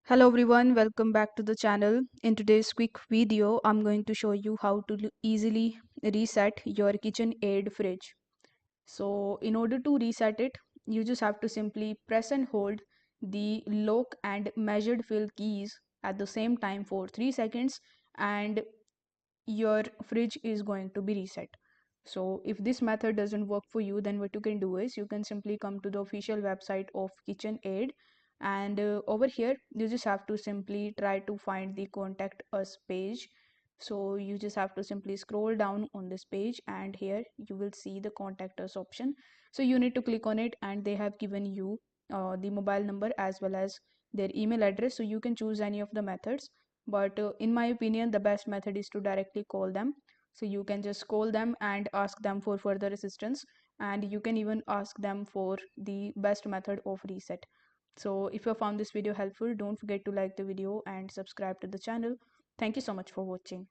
Hello everyone, welcome back to the channel. In today's quick video, I'm going to show you how to easily reset your KitchenAid fridge. So in order to reset it, you just have to simply press and hold the lock and measured fill keys at the same time for 3 seconds and your fridge is going to be reset. So if this method doesn't work for you, then what you can do is you can simply come to the official website of KitchenAid, and over here you just have to simply try to find the contact us page. So you just have to simply scroll down on this page, and here you will see the contact us option. So you need to click on it, and they have given you the mobile number as well as their email address, so you can choose any of the methods. But in my opinion, the best method is to directly call them. So you can just call them and ask them for further assistance, and you can even ask them for the best method of reset. So if you found this video helpful, don't forget to like the video and subscribe to the channel. Thank you so much for watching.